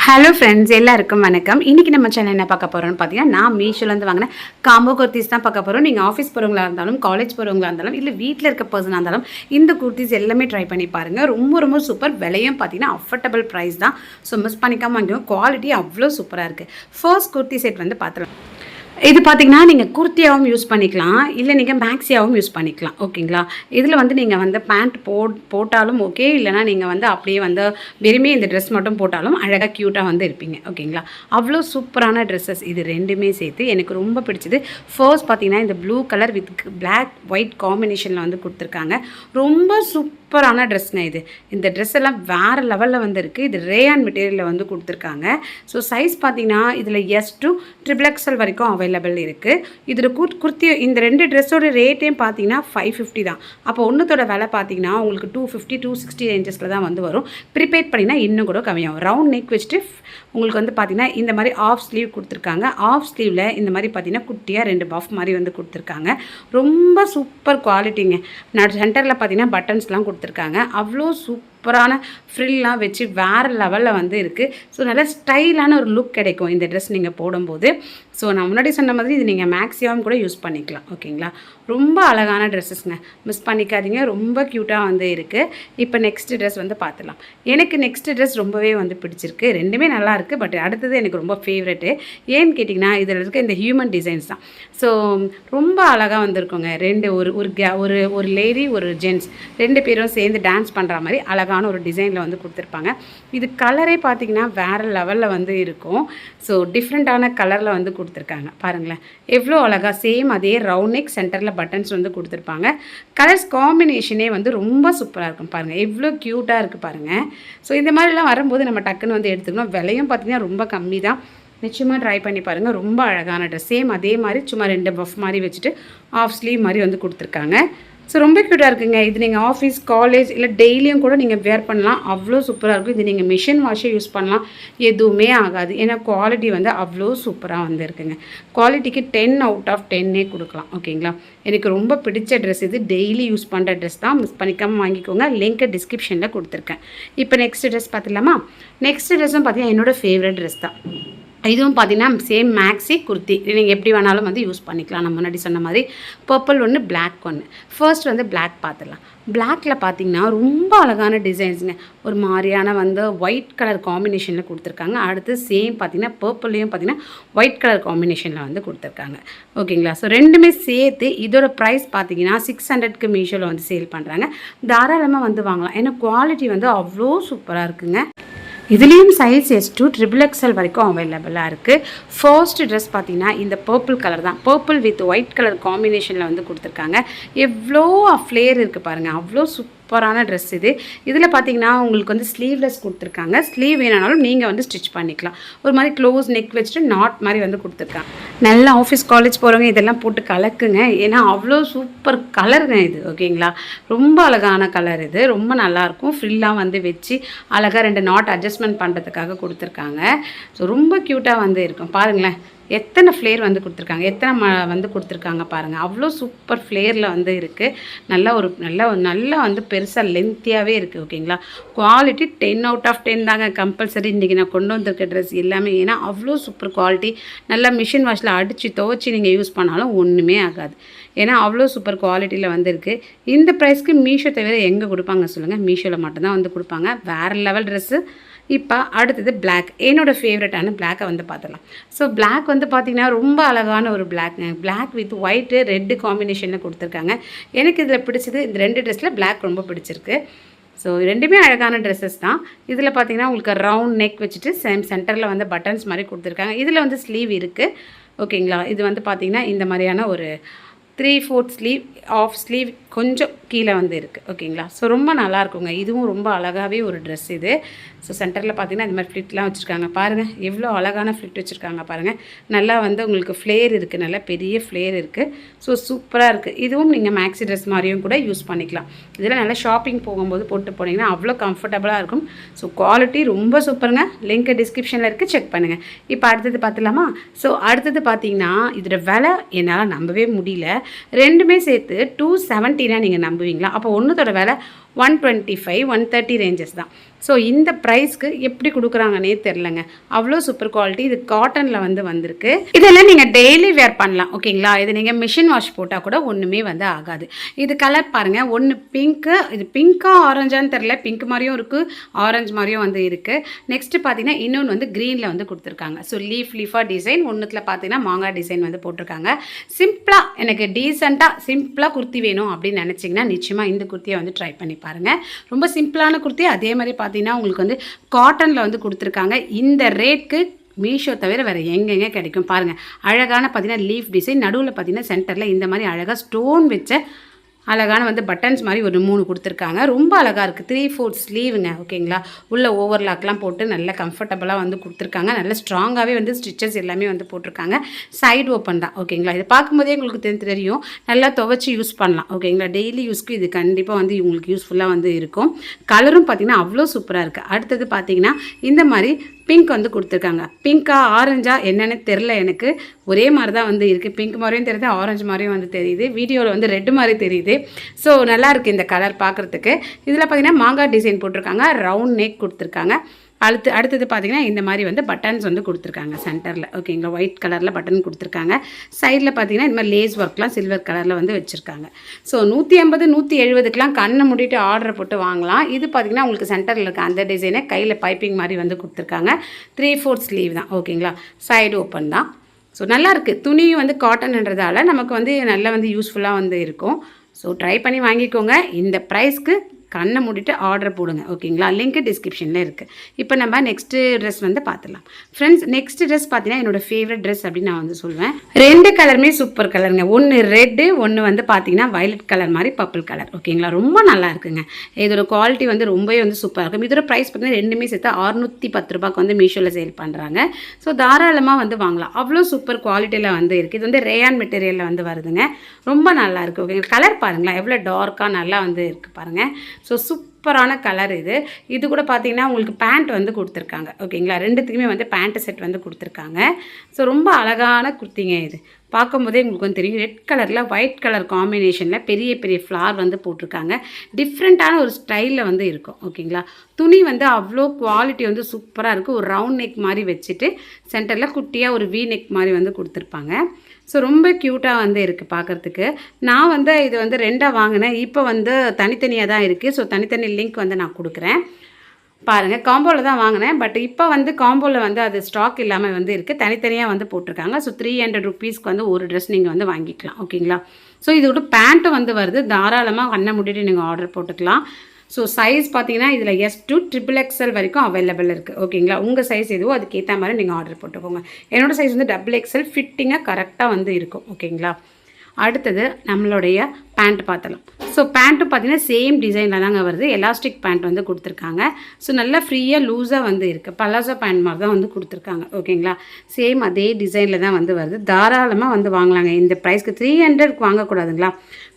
Hello friends, எல்லாருக்கும் வணக்கம். இன்றைக்கி நம்ம சேனல் என்ன பார்க்க போகிறோம்னு பார்த்தீங்கன்னா, நான் மீஷோலேருந்து வாங்கின காம்போ குர்த்திஸ் தான் பார்க்க போகிறோம். நீங்கள் ஆஃபீஸ் போகிறவங்களா இருந்தாலும், காலேஜ் போகிறவங்களா இருந்தாலும், இல்லை வீட்டில் இருக்க பர்சனாக இருந்தாலும் இந்த குர்த்திஸ் எல்லாமே ட்ரை பண்ணி பாருங்கள். ரொம்ப ரொம்ப சூப்பர். விலையும் பார்த்தீங்கன்னா அஃபோர்டபுள் ப்ரைஸ் தான். ஸோ மிஸ் பண்ணிக்காமல் வாங்கிக்கோங்க. குவாலிட்டி அவ்வளோ சூப்பராக இருக்குது. ஃபர்ஸ்ட் குர்த்தி செட் வந்து பார்த்துலாம். இது பார்த்திங்கன்னா நீங்கள் குர்த்தியாகவும் யூஸ் பண்ணிக்கலாம், இல்லை நீங்கள் மேக்ஸியாகவும் யூஸ் பண்ணிக்கலாம். ஓகேங்களா? இதில் வந்து நீங்கள் வந்து பேண்ட் போட்டாலும் ஓகே, இல்லைனா நீங்கள் வந்து அப்படியே வந்து விரும்பி இந்த ட்ரெஸ் மட்டும் போட்டாலும் அழகாக க்யூட்டாக வந்து இருப்பீங்க. ஓகேங்களா? அவ்வளோ சூப்பரான ட்ரெஸ்ஸஸ் இது ரெண்டுமே சேர்த்து எனக்கு ரொம்ப பிடிச்சது. ஃபர்ஸ்ட் பார்த்திங்கன்னா இந்த blue colour with black white காம்பினேஷனில் வந்து கொடுத்துருக்காங்க. ரொம்ப சூப்பரான ட்ரெஸ்ங்க இது. இந்த ட்ரெஸ் எல்லாம் வேறு லெவலில் வந்து இருக்குது. இது ரேயான் மெட்டீரியலில் வந்து கொடுத்துருக்காங்க. ஸோ சைஸ் பார்த்திங்கன்னா இதில் எஸ் டு XXL வரைக்கும் அவைலபிள் இருக்குது. இதில் குர்த்தி இந்த ரெண்டு ட்ரெஸ்ஸோட ரேட்டையும் பார்த்தீங்கன்னா 550 தான். அப்போ ஒன்றுத்தோட விலை பார்த்தீங்கன்னா உங்களுக்கு 250 260 ரேஞ்சஸில் தான் வந்து வரும். ப்ரிப்பேர் பண்ணினா இன்னும் கூட கம்மியாகும். ரவுண்ட் நெக் வச்சுட்டு உங்களுக்கு வந்து பார்த்திங்கன்னா இந்த மாதிரி ஆஃப் ஸ்லீவ் கொடுத்துருக்காங்க. ஆஃப் ஸ்லீவில் இந்த மாதிரி பார்த்திங்கன்னா குட்டியாக 2 பஃப் மாதிரி வந்து கொடுத்துருக்காங்க. ரொம்ப சூப்பர் குவாலிட்டிங்க. சென்டரில் பார்த்திங்கன்னா பட்டன்ஸ்லாம் கொடுத்துருக்காங்க. அவ்வளோ சூப்பரான ஃப்ரில்லாம் வச்சு வேறு லெவலில் வந்து இருக்குது. ஸோ நல்ல ஸ்டைலான ஒரு லுக் கிடைக்கும் இந்த ட்ரெஸ் நீங்கள் போடும்போது. ஸோ நான் முன்னாடி சொன்ன மாதிரி இது நீங்கள் மேக்ஸிமம் கூட யூஸ் பண்ணிக்கலாம். ஓகேங்களா? ரொம்ப அழகான ட்ரெஸ்ஸஸ்ங்க, மிஸ் பண்ணிக்காதீங்க. ரொம்ப க்யூட்டாக வந்து இருக்குது. இப்போ நெக்ஸ்ட் ட்ரெஸ் வந்து பார்த்துலாம். எனக்கு நெக்ஸ்ட் ட்ரெஸ் ரொம்பவே வந்து பிடிச்சிருக்கு. ரெண்டுமே நல்லா இருக்குது. பட் அடுத்தது எனக்கு ரொம்ப ஃபேவரெட்டு. ஏன்னு கேட்டிங்கன்னா இதில் இருக்க இந்த ஹியூமன் டிசைன்ஸ் தான். ஸோ ரொம்ப அழகாக வந்திருக்குங்க. ஒரு லேடி ஒரு ஜென்ட்ஸ் 2 பேரும் சேர்ந்து டான்ஸ் பண்ணுற மாதிரி அழகான ஒரு டிசைனில் வந்து கொடுத்துருப்பாங்க. இது கலரே பார்த்திங்கன்னா வேறு லெவலில் வந்து இருக்கும். ஸோ டிஃப்ரெண்ட்டான கலரில் வந்து கொடுத்துருக்காங்க. பாருங்களேன் எவ்வளோ அழகாக. சேம் அதே ரவுண்ட் நெக், சென்டரில் பட்டன்ஸ் வந்து கொடுத்துருப்பாங்க. கலர்ஸ் காம்பினேஷனே வந்து ரொம்ப சூப்பராக இருக்கும். பாருங்கள் எவ்வளோ க்யூட்டாக இருக்குது பாருங்கள். ஸோ இந்த மாதிரிலாம் வரும்போது நம்ம டக்குன்னு வந்து எடுத்துக்கணும். விலையும் பார்த்திங்கன்னா ரொம்ப கம்மி தான். நிச்சயமாக ட்ரை பண்ணி பாருங்கள். ரொம்ப அழகான ட்ரெஸ். சேம் அதே மாதிரி சும்மா 2 பஃப் மாதிரி வச்சுட்டு ஆஃப் ஸ்லீவ் மாதிரி வந்து கொடுத்துருக்காங்க. ஸோ ரொம்ப க்யூட்டாக இருக்குங்க. இது நீங்கள் ஆஃபீஸ், காலேஜ் இல்லை டெய்லியும் கூட நீங்கள் வேர் பண்ணலாம். அவ்வளோ சூப்பராக இருக்கும். இது நீங்கள் மிஷின் வாஷே யூஸ் பண்ணலாம், எதுவுமே ஆகாது. ஏன்னா குவாலிட்டி வந்து அவ்வளோ சூப்பராக வந்து இருக்குங்க. குவாலிட்டிக்கு 10 out of 10 கொடுக்கலாம். ஓகேங்களா? எனக்கு ரொம்ப பிடிச்ச ட்ரெஸ் இது. டெய்லி யூஸ் பண்ணுற ட்ரெஸ் தான். மிஸ் பண்ணிக்காமல் வாங்கிக்கோங்க. லிங்க்கை டிஸ்கிரிப்ஷனில் கொடுத்துருக்கேன். இப்போ நெக்ஸ்ட் ட்ரெஸ் பார்த்துலாமா? நெக்ஸ்ட் ட்ரெஸ்ஸும் பார்த்தீங்கன்னா என்னோடய ஃபேவரட் ட்ரெஸ் தான். இதுவும் பார்த்திங்கன்னா சேம் மேக்ஸி குர்த்தி. நீங்கள் எப்படி வேணாலும் வந்து யூஸ் பண்ணிக்கலாம். நான் முன்னாடி சொன்ன மாதிரி பர்பிள் ஒன்று, பிளாக் ஒன்று. ஃபர்ஸ்ட் வந்து பிளாக் பார்த்துடலாம். பிளாக்கில் பார்த்திங்கன்னா ரொம்ப அழகான டிசைன்ஸுங்க. ஒரு மாதிரியான வந்து ஒயிட் கலர் காம்பினேஷனில் கொடுத்துருக்காங்க. அடுத்து சேம் பார்த்திங்கன்னா பர்பிள்லேயும் பார்த்திங்கன்னா ஒயிட் கலர் காம்பினேஷனில் வந்து கொடுத்துருக்காங்க. ஓகேங்களா? ஸோ ரெண்டுமே சேர்த்து இதோட ப்ரைஸ் பார்த்திங்கன்னா 600க்கு மீஷோவில் வந்து சேல் பண்ணுறாங்க. தாராளமாக வந்து வாங்கலாம். ஏன்னா குவாலிட்டி வந்து அவ்வளோ சூப்பராக இருக்குங்க. இதுலேயும் சைஸ் எஸ் டு XXL வரைக்கும் அவைலபிளாக இருக்குது. ஃபர்ஸ்ட் ட்ரெஸ் பார்த்திங்கன்னா இந்த பர்பிள் கலர் தான். பர்பிள் வித் ஒயிட் கலர் காம்பினேஷனில் வந்து கொடுத்துருக்காங்க. எவ்வளோ ஃப்ளேர் இருக்குது பாருங்கள். அவ்வளோ சூப்பரான ட்ரெஸ் இது. இதில் பார்த்திங்கன்னா உங்களுக்கு வந்து ஸ்லீவ்லெஸ் கொடுத்துருக்காங்க. ஸ்லீவ் வேணாலும் நீங்கள் வந்து ஸ்டிச் பண்ணிக்கலாம். ஒரு மாதிரி க்ளோஸ் நெக் வச்சுட்டு நாட் மாதிரி வந்து கொடுத்துருக்காங்க. நல்ல ஆஃபீஸ், காலேஜ் போகிறவங்க இதெல்லாம் போட்டு கலக்குங்க. ஏன்னா அவ்வளோ சூப்பர் கலருங்க இது. ஓகேங்களா? ரொம்ப அழகான கலர் இது. ரொம்ப நல்லாயிருக்கும். ஃப்ரில்லாக வந்து வச்சு அழகாக 2 நாட் அட்ஜஸ்ட்மெண்ட் பண்ணுறதுக்காக கொடுத்துருக்காங்க. ஸோ ரொம்ப க்யூட்டாக வந்து இருக்கும். பாருங்களேன் எத்தனை ஃப்ளேர் வந்து கொடுத்துருக்காங்க, எத்தனை வந்து கொடுத்துருக்காங்க பாருங்கள். அவ்வளோ சூப்பர் ஃப்ளேரில் வந்து இருக்குது. நல்லா வந்து பெருசாக லென்த்தியாகவே இருக்குது. ஓகேங்களா? குவாலிட்டி 10 out of 10 தாங்க கம்பல்சரி. இன்றைக்கி நான் கொண்டு வந்திருக்க ட்ரெஸ் எல்லாமே. ஏன்னா அவ்வளோ சூப்பர் குவாலிட்டி. நல்லா மிஷின் வாஷில் அடித்து துவச்சி நீங்கள் யூஸ் பண்ணாலும் ஒன்றுமே ஆகாது. ஏன்னா அவ்வளோ சூப்பர் குவாலிட்டியில் வந்துருக்கு. இந்த ப்ரைஸ்க்கு மீஷோ தவிர எங்கே கொடுப்பாங்க சொல்லுங்கள்? மீஷோவில் மட்டும்தான் வந்து கொடுப்பாங்க. வேறு லெவல் ட்ரெஸ்ஸு. இப்போ அடுத்தது பிளாக். என்னோடய ஃபேவரட்டான பிளாக்கை வந்து பார்த்துடலாம். ஸோ பிளாக் வந்து பார்த்திங்கன்னா ரொம்ப அழகான ஒரு பிளாக்ங்க. பிளாக் வித் ஒயிட்டு ரெட்டு காம்பினேஷனில் கொடுத்துருக்காங்க. எனக்கு இதில் பிடிச்சது இந்த 2 ட்ரெஸ்ஸில் பிளாக் ரொம்ப பிடிச்சிருக்கு. ஸோ ரெண்டுமே அழகான ட்ரெஸ்ஸஸ் தான். இதில் பார்த்திங்கன்னா உங்களுக்கு ரவுண்ட் நெக் வச்சுட்டு சென்டரில் வந்து பட்டன்ஸ் மாதிரி கொடுத்துருக்காங்க. இதில் வந்து ஸ்லீவ் இருக்குது. ஓகேங்களா? இது வந்து பார்த்திங்கன்னா இந்த மாதிரியான ஒரு 3/4 ஸ்லீவ், ஆஃப் ஸ்லீவ் கொஞ்சம் கீழே வந்து இருக்குது. ஓகேங்களா? ஸோ ரொம்ப நல்லாயிருக்குங்க. இதுவும் ரொம்ப அழகாகவே ஒரு ட்ரெஸ் இது. ஸோ சென்டரில் பார்த்திங்கன்னா இந்த மாதிரி ஃப்ளிட்லாம் வச்சுருக்காங்க. பாருங்கள் எவ்வளோ அழகான ஃப்ளிட் வச்சுருக்காங்க பாருங்கள். நல்லா வந்து உங்களுக்கு ஃப்ளேர் இருக்குது. நல்லா பெரிய ஃப்ளேர் இருக்குது. ஸோ சூப்பராக இருக்குது. இதுவும் நீங்கள் மேக்ஸி ட்ரெஸ் மாதிரியும் கூட யூஸ் பண்ணிக்கலாம். இதெல்லாம் நல்லா ஷாப்பிங் போகும்போது போட்டு போனீங்கன்னா அவ்வளோ கம்ஃபர்டபுளாக இருக்கும். ஸோ குவாலிட்டி ரொம்ப சூப்பருங்க. லிங்க் டிஸ்கிரிப்ஷனில் இருக்குது, செக் பண்ணுங்கள். இப்போ அடுத்தது பார்த்துலாமா? ஸோ அடுத்தது பார்த்திங்கன்னா இதோட விலை என்னால் நம்பவே முடியல. ரெண்டுமே சேர்த்து 270 நீங்கள் நம்புவீங்களா? அப்போ ஒன்றுத்தோட விலை 125 130 ரேஞ்சஸ் தான். ஸோ இந்த ப்ரைஸ்க்கு எப்படி கொடுக்குறாங்கன்னே தெரிலங்க. அவ்வளோ சூப்பர் குவாலிட்டி. இது காட்டனில் வந்திருக்கு. இதெல்லாம் நீங்கள் டெய்லி வேர் பண்ணலாம். ஓகேங்களா? இது நீங்கள் மிஷின் வாஷ் போட்டால் கூட ஒன்றுமே ஆகாது. இது கலர் பாருங்கள். ஒன்று பிங்க்கு, இது பிங்க்கா ஆரஞ்சான்னு தெரில. பிங்க் மாதிரியும் இருக்குது, ஆரஞ்சு மாதிரியும் இருக்குது. நெக்ஸ்ட்டு பார்த்தீங்கன்னா இன்னொன்று க்ரீனில் கொடுத்துருக்காங்க. ஸோ லீஃபாக டிசைன் ஒன்றுத்தில் பார்த்தீங்கன்னா மாங்காய் டிசைன் போட்டிருக்காங்க. சிம்பிளாக எனக்கு டீசெண்டாக சிம்பிளாக குர்த்தி வேணும் அப்படின்னு நினச்சிங்கன்னா நிச்சயமாக இந்த குர்த்தியை ட்ரை பண்ணி பாருங்கள். ரொம்ப சிம்பிளான குர்த்தி. அதே மாதிரி பார்த்தீங்கன்னா உங்களுக்கு காட்டனில் கொடுத்துருக்காங்க. இந்த ரேட்க்கு மீஷோ தவிர வேறு எங்கெங்கே கிடைக்கும் பாருங்கள். அழகான பார்த்தீங்கன்னா லீஃப் டிசைன், நடுவில் பார்த்தீங்கன்னா சென்டரில் இந்த மாதிரி அழகாக ஸ்டோன் வச்ச அழகான பட்டன்ஸ் மாதிரி ஒரு 3 கொடுத்துருக்காங்க. ரொம்ப அழகாக இருக்குது. 3/4 ஸ்லீவுங்க. ஓகேங்களா? உள்ள ஓவர்லாக்லாம் போட்டு நல்ல கம்ஃபர்டபுளாக கொடுத்துருக்காங்க. நல்ல ஸ்ட்ராங்காகவே ஸ்டிச்சஸ் எல்லாமே போட்டிருக்காங்க. சைடு ஓப்பன் தான். ஓகேங்களா? இது பார்க்கும்போதே உங்களுக்கு தெரியும். நல்லா துவைச்சி யூஸ் பண்ணலாம். ஓகேங்களா? டெய்லி யூஸ்க்கு இது கண்டிப்பாக உங்களுக்கு யூஸ்ஃபுல்லாக இருக்கும். கலரும் பார்த்திங்கன்னா அவ்வளோ சூப்பராக இருக்குது. அடுத்தது பார்த்திங்கன்னா இந்த மாதிரி பிங்க் கொடுத்துருக்காங்க. பிங்க்கா ஆரஞ்சா என்னென்னு தெரில எனக்கு. ஒரே மாதிரி தான் இருக்குது. பிங்க் மாதிரியும் தெரியுது, ஆரஞ்சு மாதிரியும் தெரியுது. வீடியோவில் ரெட் மாதிரி தெரியுது. ஸோ நல்லாயிருக்கு இந்த கலர் பார்க்குறதுக்கு. இதில் பார்த்திங்கன்னா மாங்காய் டிசைன் போட்டிருக்காங்க. ரவுண்ட் நெக் கொடுத்துருக்காங்க. அடுத்தது பார்த்திங்கன்னா இந்த மாதிரி பட்டன்ஸ் கொடுத்துருக்காங்க சென்டரில். ஓகேங்களா? ஒயிட் கலரில் பட்டன் கொடுத்துருக்காங்க. சைடில் பார்த்திங்கன்னா இந்த மாதிரி லேஸ் ஒர்க்லாம் சில்வர் கலரில் வச்சுருக்காங்க. ஸோ 150 170க்கெலாம் கண்ணை மூடிட்டு ஆர்டர் போட்டு வாங்கலாம். இது பார்த்திங்கன்னா உங்களுக்கு சென்டரில் இருக்க அந்த டிசைனை கையில் பைப்பிங் மாதிரி கொடுத்துருக்காங்க. 3/4 ஸ்லீவ் தான். ஓகேங்களா? சைடு ஓப்பன் தான். ஸோ நல்லாயிருக்கு. துணியும் காட்டன்ன்றதால நமக்கு நல்லா யூஸ்ஃபுல்லாக இருக்கும். ஸோ ட்ரை பண்ணி வாங்கிக்கோங்க. இந்த ப்ரைஸ்க்கு கண்ணை மூடிட்டு ஆர்டர் போடுங்க. ஓகேங்களா? லிங்க் டிஸ்கிரிப்ஷனில் இருக்குது. இப்போ நம்ம நெக்ஸ்ட்டு ட்ரெஸ் பார்த்துடலாம். ஃப்ரெண்ட்ஸ், நெக்ஸ்ட் ட்ரெஸ் பார்த்தீங்கன்னா என்னோடய ஃபேவரட் ட்ரெஸ் அப்படின்னு நான் சொல்லுவேன். 2 கலருமே சூப்பர் கலருங்க. ஒன்று ரெட்டு, ஒன்று பார்த்தீங்கன்னா வயலட் கலர் மாதிரி பர்பிள் கலர். ஓகேங்களா? ரொம்ப நல்லா இருக்குங்க. இதோட குவாலிட்டி ரொம்பவே சூப்பராக இருக்கும். இதோட ப்ரைஸ் பார்த்தீங்கன்னா ரெண்டுமே சேர்த்து 610 ரூபாய்க்கு மீஷோவில் சேல் பண்ணுறாங்க. ஸோ தாராளமாக வாங்கலாம். அவ்வளோ சூப்பர் குவாலிட்டியில் இருக்குது. இது ரேயான் மெட்டீரியலில் வருதுங்க. ரொம்ப நல்லா இருக்குது. ஓகேங்களா? கலர் பாருங்களேன் எவ்வளோ டார்க்காக நல்லா இருக்குது பாருங்கள். ஸோ சூப்பரான கலர் இது. இது கூட பார்த்தீங்கன்னா உங்களுக்கு பேண்ட் கொடுத்துருக்காங்க. ஓகேங்களா? ரெண்டுத்துக்குமே பேண்ட் செட் கொடுத்துருக்காங்க. ஸோ ரொம்ப அழகான குர்த்திங்க இது. பார்க்கும்போதே உங்களுக்கு தெரியும். ரெட் கலரில் ஒயிட் கலர் காம்பினேஷனில் பெரிய பெரிய ஃப்ளார் போட்டிருக்காங்க. டிஃப்ரெண்ட்டான ஒரு ஸ்டைலில் இருக்கும். ஓகேங்களா? துணி அவ்வளோ குவாலிட்டி சூப்பராக இருக்குது. ஒரு ரவுண்ட் நெக் மாதிரி வச்சுட்டு சென்டரில் குட்டியாக ஒரு வி நெக் மாதிரி கொடுத்துருப்பாங்க. ஸோ ரொம்ப க்யூட்டாக இருக்குது பார்க்குறதுக்கு. நான் இது 2ஆக வாங்கினேன். இப்போ தனித்தனியாக தான் இருக்குது. ஸோ தனித்தனி லிங்க் நான் கொடுக்குறேன் பாருங்கள். காம்போவில் தான் வாங்கினேன். பட் இப்போ காம்போவில் அது ஸ்டாக் இல்லாமல் இருக்குது. தனித்தனியாக போட்டிருக்காங்க. ஸோ 300 ருபீஸ்க்கு ஒரு ட்ரெஸ் நீங்கள் வாங்கிக்கலாம். ஓகேங்களா? ஸோ இதோட பேண்ட்டும் வருது. தாராளமாக கண்ணை மூடிட்டு நீங்கள் ஆர்டர் போட்டுக்கலாம். ஸோ சைஸ் பார்த்தீங்கன்னா இதில் S to XXL வரைக்கும் அவைலபிள் இருக்குது. ஓகேங்களா? உங்கள் சைஸ் எதுவோ அதுக்கேற்ற மாதிரி நீங்கள் ஆர்டர் போட்டுக்கோங்க. என்னோடய சைஸ் XXL ஃபிட்டிங்காக கரெக்டாக இருக்கும். ஓகேங்களா? அடுத்தது நம்மளுடைய பேண்ட் பார்த்தலாம். ஸோ பேண்ட்டும் பார்த்தீங்கன்னா சேம் டிசைனில் தாங்க வருது. எலாஸ்டிக் பேண்ட் கொடுத்துருக்காங்க. ஸோ நல்லா ஃப்ரீயாக லூஸாக இருக்குது. பலாசோ பேண்ட் மாதிரி தான் கொடுத்துருக்காங்க. ஓகேங்களா? சேம் அதே டிசைனில் தான் வருது. தாராளமாக வாங்கலாங்க. இந்த ப்ரைஸ்க்கு 300க்கு வாங்கக்கூடாதுங்களா?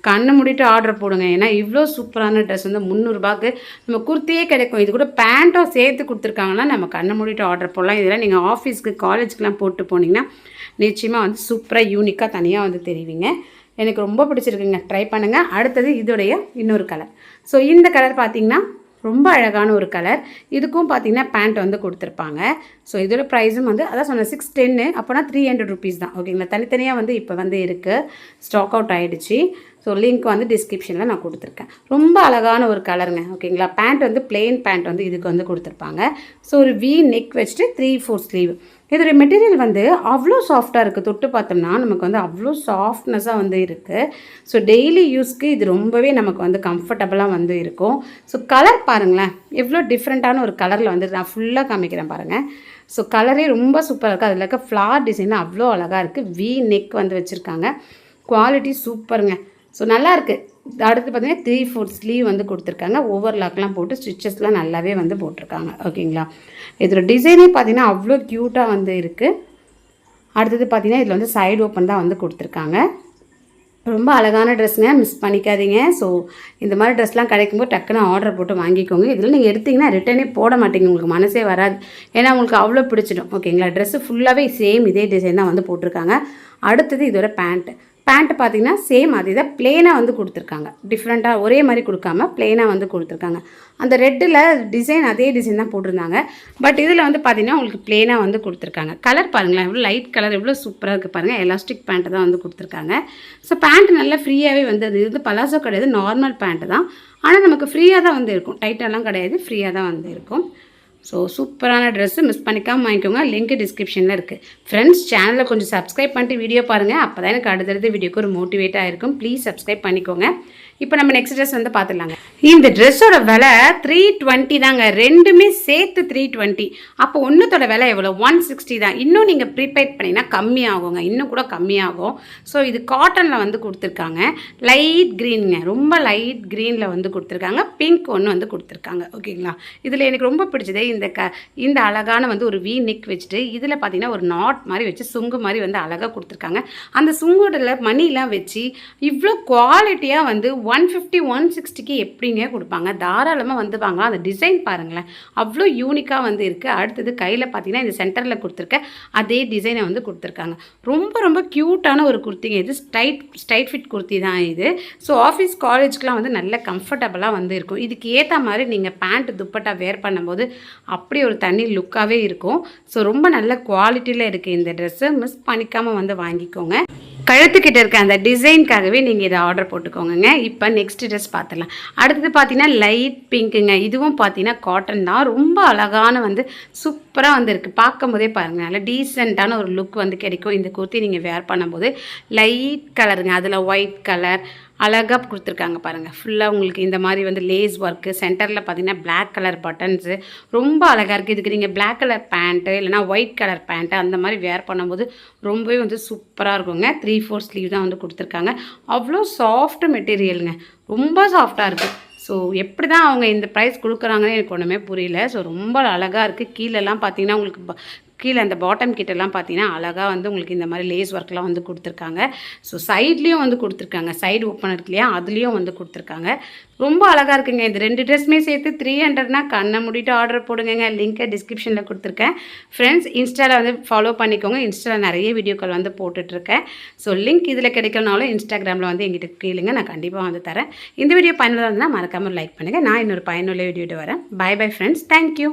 கண்ணை மூடிட்டு ஆர்டர் போடுங்க. ஏன்னா இவ்வளோ சூப்பரான ட்ரெஸ் 300 ரூபாய்க்கு நம்ம குர்த்தியே கிடைக்கும். இது கூட பேண்ட்டும் சேர்த்து கொடுத்துருக்காங்கன்னா நம்ம கண்ணை மூடிட்டு ஆர்டர் போடலாம். இதெல்லாம் நீங்கள் ஆஃபீஸ்க்கு காலேஜுக்கெலாம் போட்டு போனீங்கன்னா நிச்சயமாக சூப்பராக யூனிக்காக தனியாக தெரிவிங்க. எனக்கு ரொம்ப பிடிச்சிருக்குங்க. ட்ரை பண்ணுங்கள். அடுத்தது இதோடைய இன்னொரு கலர். ஸோ இந்த கலர் பார்த்திங்கன்னா ரொம்ப அழகான ஒரு கலர். இதுக்கும் பார்த்திங்கன்னா பேண்ட் கொடுத்துருப்பாங்க. ஸோ இதோட ப்ரைஸும் அதான் சொன்னேன் 610. அப்போனா 300 ருபீஸ் தான். ஓகேங்களா? தனித்தனியாக இப்போ இருக்குது. ஸ்டாக் அவுட் ஆகிடுச்சு. ஸோ லிங்க் டிஸ்கிரிப்ஷனில் நான் கொடுத்துருக்கேன். ரொம்ப அழகான ஒரு கலருங்க. ஓகேங்களா? பேண்ட் பிளெயின் பேண்ட் இதுக்கு கொடுத்துருப்பாங்க. ஸோ ஒரு வி நெக் வச்சுட்டு 3/4 ஸ்லீவ். இதோடைய மெட்டீரியல் அவ்வளோ சாஃப்டாக இருக்குது. தொட்டு பார்த்தோம்னா நமக்கு அவ்வளோ சாஃப்ட்னஸாக இருக்குது. ஸோ டெய்லி யூஸ்க்கு இது ரொம்பவே நமக்கு கம்ஃபர்டபுளாக இருக்கும். ஸோ கலர் பாருங்களேன் எவ்வளோ டிஃப்ரெண்ட்டான ஒரு கலரில் நான் ஃபுல்லாக காமிக்கிறேன் பாருங்கள். ஸோ கலரே ரொம்ப சூப்பராக இருக்குது. அதில் இருக்க ஃப்ளார் டிசைன் அவ்வளோ அழகாக இருக்குது. வி நெக் வச்சுருக்காங்க. குவாலிட்டி சூப்பருங்க. ஸோ நல்லாயிருக்கு. அடுத்து பார்த்தீங்கன்னா 3/4 ஸ்லீவ் கொடுத்துருக்காங்க. ஓவர்லாக்லாம் போட்டு ஸ்டிச்சஸ்லாம் நல்லாவே போட்டிருக்காங்க. ஓகேங்களா? இதோட டிசைனே பார்த்தீங்கன்னா அவ்வளோ க்யூட்டாக இருக்குது. அடுத்தது பார்த்தீங்கன்னா இதில் சைடு ஓப்பன் தான் கொடுத்துருக்காங்க. ரொம்ப அழகான ட்ரெஸ்ஸுங்க. மிஸ் பண்ணிக்காதீங்க. ஸோ இந்த மாதிரி ட்ரெஸ்லாம் கிடைக்கும்போது டக்குன்னு ஆர்டர் போட்டு வாங்கிக்கோங்க. இதில் நீங்கள் எடுத்திங்கன்னா ரிட்டனே போட மாட்டீங்க. உங்களுக்கு மனசே வராது. ஏன்னா உங்களுக்கு அவ்வளோ பிடிச்சிடும். ஓகேங்களா? ட்ரெஸ்ஸு ஃபுல்லாகவே சேம் இதே டிசைன் தான் போட்டிருக்காங்க. அடுத்தது இதோட பேண்ட்டு. பேண்ட் பார்த்தீங்கன்னா சேம் அதே தான் பிளெயினாக வந்து கொடுத்துருக்காங்க. டிஃப்ரெண்ட்டாக ஒரே மாதிரி கொடுக்காம பிளெயினாக வந்து கொடுத்துருக்காங்க. அந்த ரெட்டில் டிசைன் அதே டிசைன் தான் போட்டிருந்தாங்க. பட் இதில் வந்து பார்த்தீங்கன்னா உங்களுக்கு பிளெயினாக வந்து கொடுத்துருக்காங்க. கலர் பாருங்களேன், எவ்வளோ லைட் கலர், எவ்வளோ சூப்பராக இருக்குது பாருங்கள். எலாஸ்டிக் பேண்ட்டு தான் வந்து கொடுத்துருக்காங்க. ஸோ பேண்ட் நல்லா ஃப்ரீயாகவே வந்து அது இது பலாசோ கிடையாது, நார்மல் பேண்ட்டு தான். ஆனால் நமக்கு ஃப்ரீயாக தான் வந்து இருக்கும், டைட்டாலாம் கிடையாது, ஃப்ரீயாக தான் வந்து இருக்கும். ஸோ சூப்பரான ட்ரெஸ்ஸு, மிஸ் பண்ணிக்காமல் வாங்கிக்கோங்க. லிங்க் டிஸ்கிரிப்ஷனில் இருக்குது. ஃப்ரெண்ட்ஸ், சேனலில் கொஞ்சம் சப்ஸ்கிரைப் பண்ணிட்டு வீடியோ பாருங்கள். அப்போ தான் எனக்கு அடுத்தடுத்த வீடியோக்கு ஒரு மோட்டிவேட்டாக இருக்கும். ப்ளீஸ் சப்ஸ்கிரைப் பண்ணிக்கோங்க. இப்போ நம்ம நெக்ஸ்ட் ட்ரெஸ் வந்து பார்த்துடலாங்க. இந்த ட்ரெஸ்ஸோட விலை 320 தாங்க. ரெண்டுமே சேர்த்து 320. அப்போ ஒன்றுத்தோட விலை எவ்வளோ? 160 தான். இன்னும் நீங்கள் ப்ரீபெய்ட் பண்ணிங்கன்னா கம்மியாகுங்க, இன்னும் கூட கம்மியாகும். ஸோ இது காட்டனில் வந்து கொடுத்துருக்காங்க. லைட் க்ரீனுங்க, ரொம்ப லைட் க்ரீனில் வந்து கொடுத்துருக்காங்க. பிங்க் ஒன்று வந்து கொடுத்துருக்காங்க. ஓகேங்களா? இதில் எனக்கு ரொம்ப பிடிச்சதே இந்த அழகான வந்து ஒரு வி நெக் வச்சுட்டு இதில் பார்த்தீங்கன்னா ஒரு நாட் மாதிரி வச்சு சுங்கு மாதிரி வந்து அழகாக கொடுத்துருக்காங்க. அந்த சுங்குடில் மணிலாம் வச்சு இவ்வளோ குவாலிட்டியாக வந்து 150 160க்கு எப்படிங்க கொடுப்பாங்க? தாராளமாக வந்து வாங்கலாம். அந்த டிசைன் பாருங்களேன், அவ்வளோ யூனிக்காக வந்து இருக்குது. அடுத்தது கையில் பார்த்தீங்கன்னா இந்த சென்டரில் கொடுத்துருக்க அதே டிசைனை வந்து கொடுத்துருக்காங்க. ரொம்ப ரொம்ப க்யூட்டான ஒரு குர்த்திங்க இது. ஸ்ட்ரைட் ஃபிட் குர்த்தி தான் இது. ஸோ ஆஃபீஸ் காலேஜ்க்குலாம் வந்து நல்ல கம்ஃபர்டபுளாக வந்து இருக்கும். இதுக்கு ஏற்ற மாதிரி நீங்கள் பேண்ட் துப்பட்டா வேர் பண்ணும்போது அப்படி ஒரு தனி லுக்காகவே இருக்கும். ஸோ ரொம்ப நல்ல குவாலிட்டியில் இருக்குது இந்த ட்ரெஸ்ஸு. மிஸ் பண்ணிக்காமல் வந்து வாங்கிக்கோங்க. கழுத்துக்கிட்ட இருக்க அந்த டிசைனுக்காகவே நீங்கள் இதை ஆர்டர் போட்டுக்கோங்க. இப்போ நெக்ஸ்ட் ட்ரெஸ் பார்த்துடலாம். அடுத்தது பார்த்தீங்கன்னா லைட் பிங்க்குங்க. இதுவும் பார்த்தீங்கன்னா காட்டன் தான். ரொம்ப அழகான வந்து சூப்பராக வந்து இருக்குது. பார்க்கும் போதே பாருங்கள், நல்லா டீசெண்டான ஒரு லுக் வந்து கிடைக்கும் இந்த குர்த்தி நீங்கள் வேர் பண்ணும்போது. லைட் கலருங்க, அதில் ஒயிட் கலர் அழகாக கொடுத்துருக்காங்க பாருங்கள். ஃபுல்லாக உங்களுக்கு இந்த மாதிரி வந்து லேஸ் ஒர்க்கு, சென்டரில் பார்த்தீங்கன்னா பிளாக் கலர் பட்டன்ஸு ரொம்ப அழகாக இருக்குது. இதுக்கு நீங்கள் பிளாக் கலர் பேண்ட்டு இல்லைனா ஒயிட் கலர் பேண்ட்டு அந்த மாதிரி வேர் பண்ணும்போது ரொம்பவே வந்து சூப்பராக இருக்குங்க. 3/4 ஸ்லீவ் தான் வந்து கொடுத்துருக்காங்க. அவ்வளோ சாஃப்ட் மெட்டீரியலுங்க, ரொம்ப சாஃப்டாக இருக்குது. ஸோ எப்படி தான் அவங்க இந்த ப்ரைஸ் கொடுக்குறாங்கன்னு எனக்கு ஒன்றுமே புரியல. ஸோ ரொம்ப அழகாக இருக்குது. கீழெல்லாம் பார்த்தீங்கன்னா உங்களுக்கு கீழே அந்த பாட்டம் கிட்டெல்லாம் பார்த்தீங்கன்னா அழகாக வந்து உங்களுக்கு இந்த மாதிரி லேஸ் ஒர்க்லாம் வந்து கொடுத்துருக்காங்க. ஸோ சைட்லேயும் வந்து கொடுத்துருக்காங்க, சைடு ஓப்பன் இருக்கு இல்லையா, அதுலேயும் வந்து கொடுத்துருக்காங்க. ரொம்ப அழகாக இருக்குங்க. இந்த 2 ட்ரெஸ்மே சேர்த்து 300னா கண்ணை மூடிட்டு ஆர்டர் போடுங்க. லிங்க்கை டிஸ்கிரிப்ஷனில் கொடுத்துருக்கேன். ஃப்ரெண்ட்ஸ், இன்ஸ்டாவில் வந்து ஃபாலோ பண்ணிக்கோங்க. இன்ஸ்டாவில் நிறைய வீடியோக்கள் வந்து போட்டுட்ருக்கேன். ஸோ லிங்க் இதில் கிடைக்கணுனாலும் இன்ஸ்டாகிராமில் வந்து எங்கிட்ட கேளுங்க, நான் கண்டிப்பாக வந்து தரேன். இந்த வீடியோ பயனுள்ளதாக இருந்தால் மறக்காமல் லைக் பண்ணுங்கள். நான் இன்னொரு பயனுள்ள வீடியோட்டு வரேன். Bye bye friends, thank you.